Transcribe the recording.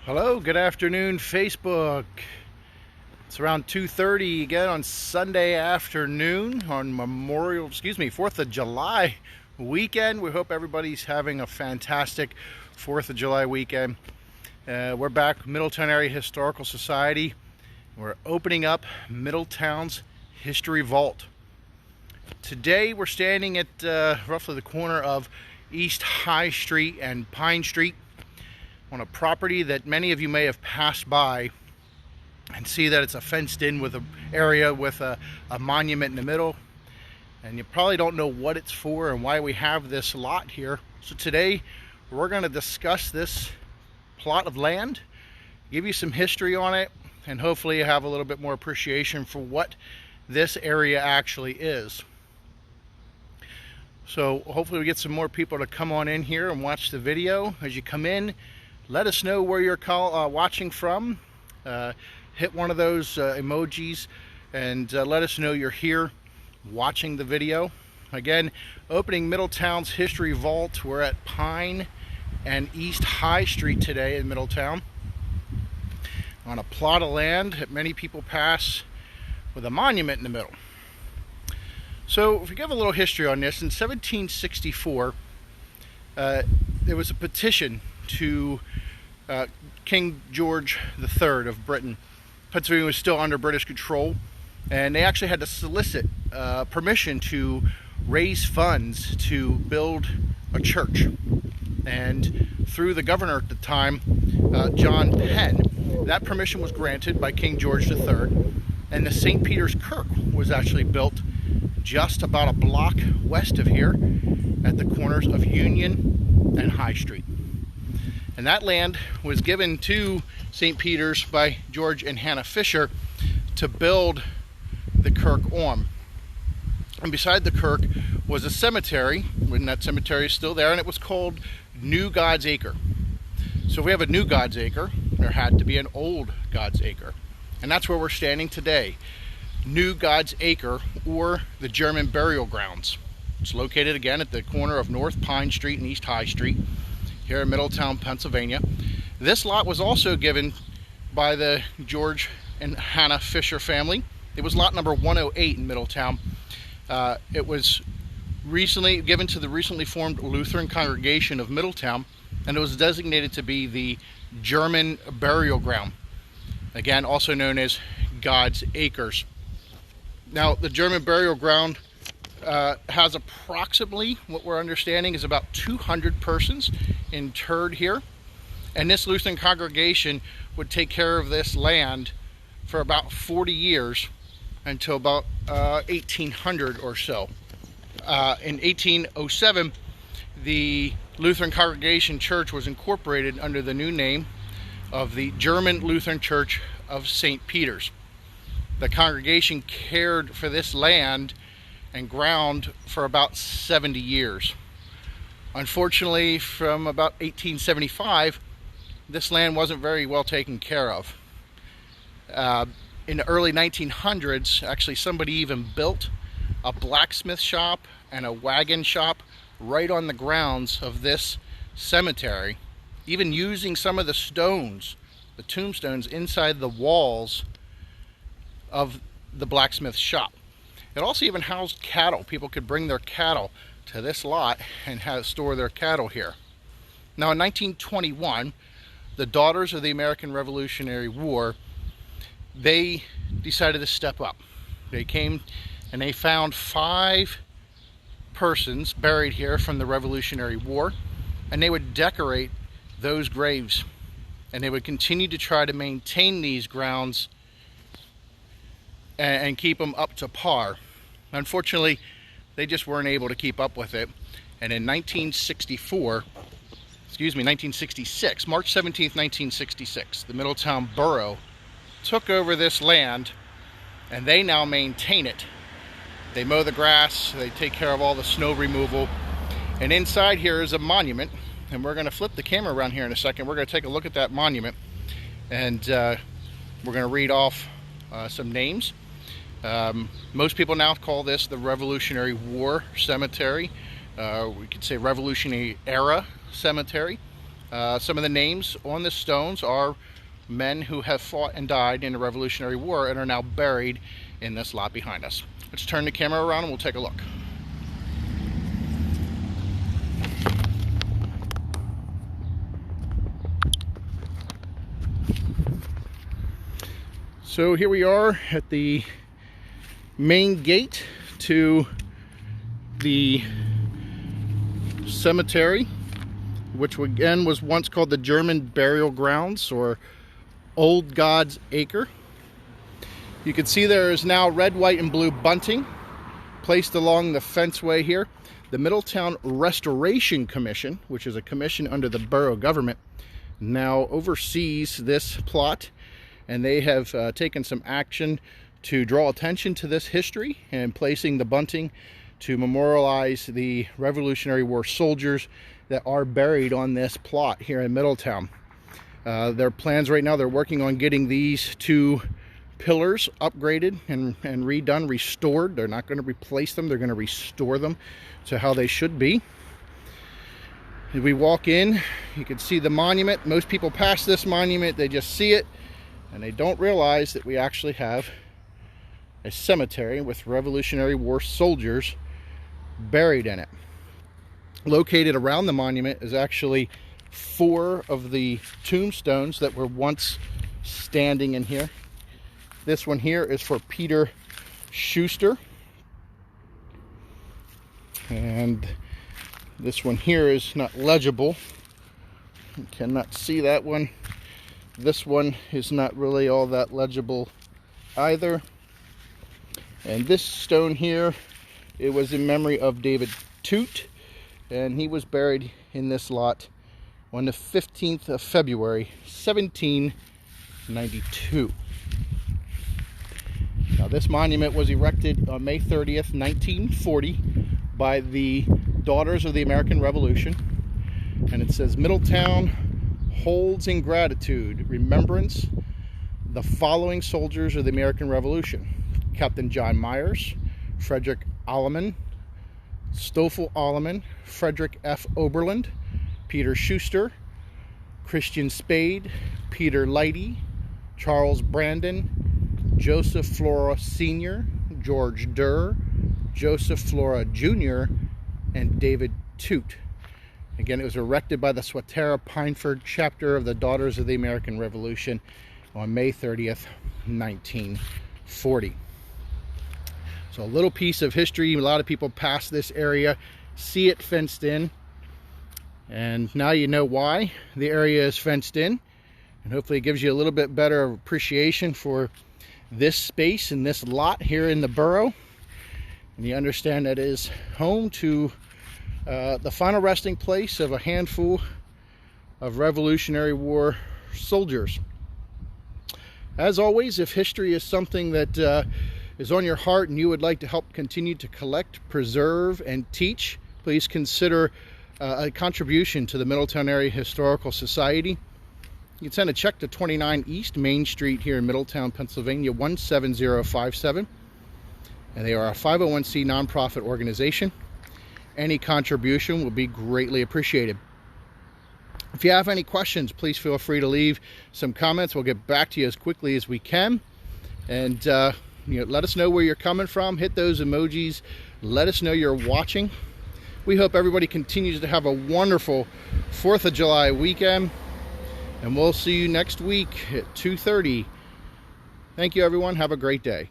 Hello, good afternoon, Facebook. It's around 2:30 again on Sunday afternoon on 4th of July weekend. We hope everybody's having a fantastic 4th of July weekend. We're back, Middletown Area Historical Society. We're opening up Middletowns History Vault. Today we're standing at roughly the corner of East High Street and Pine Street, on a property that many of you may have passed by and see that it's a fenced in with an area with a monument in the middle, and you probably don't know what it's for and why we have this lot here. So today we're going to discuss this plot of land, give you some history on it, and hopefully you have a little bit more appreciation for what this area actually is. So hopefully we get some more people to come on in here and watch the video. As you come in, let us know where you're watching from. Hit one of those emojis and let us know you're here watching the video. Again, opening Middletown's History Vault. We're at Pine and East High Street today in Middletown, on a plot of land that many people pass with a monument in the middle. So if we give a little history on this, in 1764, there was a petition to King George III of Britain. Pennsylvania was still under British control, and they actually had to solicit permission to raise funds to build a church. And through the governor at the time, John Penn, that permission was granted by King George III, and the St. Peter's Kirk was actually built just about a block west of here at the corners of Union and High Street. And that land was given to St. Peter's by George and Hannah Fisher to build the kirk on. And beside the kirk was a cemetery, and that cemetery is still there, and it was called New God's Acre. So if we have a new God's Acre, there had to be an old God's Acre. And that's where we're standing today. New God's Acre, or the German burial grounds. It's located again at the corner of North Pine Street and East High Street, here in Middletown, Pennsylvania. This lot was also given by the George and Hannah Fisher family. It was lot number 108 in Middletown. It was recently given to the recently formed Lutheran congregation of Middletown, and it was designated to be the German burial ground, again also known as God's Acres. Now, the German burial ground has approximately, what we're understanding, is about 200 persons interred here. And this Lutheran congregation would take care of this land for about 40 years until about 1800 or so. In 1807, the Lutheran Congregation Church was incorporated under the new name of the German Lutheran Church of St. Peter's. The congregation cared for this land and ground for about 70 years. Unfortunately, from about 1875, this land wasn't very well taken care of. In the early 1900s, actually somebody even built a blacksmith shop and a wagon shop right on the grounds of this cemetery, even using some of the stones, the tombstones, inside the walls of the blacksmith shop. It also even housed cattle. People could bring their cattle to this lot and store their cattle here. Now, in 1921, the Daughters of the American Revolutionary War, they decided to step up. They came and they found 5 persons buried here from the Revolutionary War, and they would decorate those graves, and they would continue to try to maintain these grounds and keep them up to par. Unfortunately, they just weren't able to keep up with it. And in 1966, March 17th, 1966, the Middletown Borough took over this land, and they now maintain it. They mow the grass, they take care of all the snow removal, and inside here is a monument, and we're going to flip the camera around here in a second. We're going to take a look at that monument, and we're going to read off some names. Most people now call this the Revolutionary War Cemetery. We could say Revolutionary Era Cemetery. Some of the names on the stones are men who have fought and died in the Revolutionary War and are now buried in this lot behind us. Let's turn the camera around and we'll take a look. So here we are at the main gate to the cemetery, which again was once called the German Burial Grounds, or Old God's Acre. You can see there is now red, white, and blue bunting placed along the fenceway here. The Middletown Restoration Commission, which is a commission under the borough government, now oversees this plot, and they have taken some action to draw attention to this history and placing the bunting to memorialize the Revolutionary War soldiers that are buried on this plot here in Middletown. Their plans right now, they're working on getting these two pillars upgraded and redone, restored. They're not going to replace them, they're going to restore them to how they should be. As we walk in, you can see the monument. Most people pass this monument, they just see it, and they don't realize that we actually have a cemetery with Revolutionary War soldiers buried in it. Located around the monument is actually 4 of the tombstones that were once standing in here. This one here is for Peter Schuster, and this one here is not legible. You cannot see that one. This one is not really all that legible either. And this stone here, it was in memory of David Toot, and he was buried in this lot on the 15th of February, 1792. Now, this monument was erected on May 30th, 1940 by the Daughters of the American Revolution, and it says, Middletown holds in gratitude remembrance the following soldiers of the American Revolution: Captain John Myers, Frederick Alleman, Stoffel Alleman, Frederick F. Oberland, Peter Schuster, Christian Spade, Peter Leidy, Charles Brandon, Joseph Flora Sr., George Durr, Joseph Flora Jr., and David Toot. Again, it was erected by the Swatara Pineford chapter of the Daughters of the American Revolution on May 30th, 1940. So a little piece of history. A lot of people pass this area, see it fenced in, and now you know why the area is fenced in, and hopefully it gives you a little bit better appreciation for this space and this lot here in the borough, and you understand that it is home to the final resting place of a handful of Revolutionary War soldiers. As always, if history is something that is on your heart and you would like to help continue to collect, preserve, and teach, please consider a contribution to the Middletown Area Historical Society. You can send a check to 29 East Main Street here in Middletown, Pennsylvania, 17057. And they are a 501c nonprofit organization. Any contribution will be greatly appreciated. If you have any questions, please feel free to leave some comments. We'll get back to you as quickly as we can. And let us know where you're coming from. Hit those emojis. Let us know you're watching. We hope everybody continues to have a wonderful 4th of July weekend. And we'll see you next week at 2:30. Thank you, everyone. Have a great day.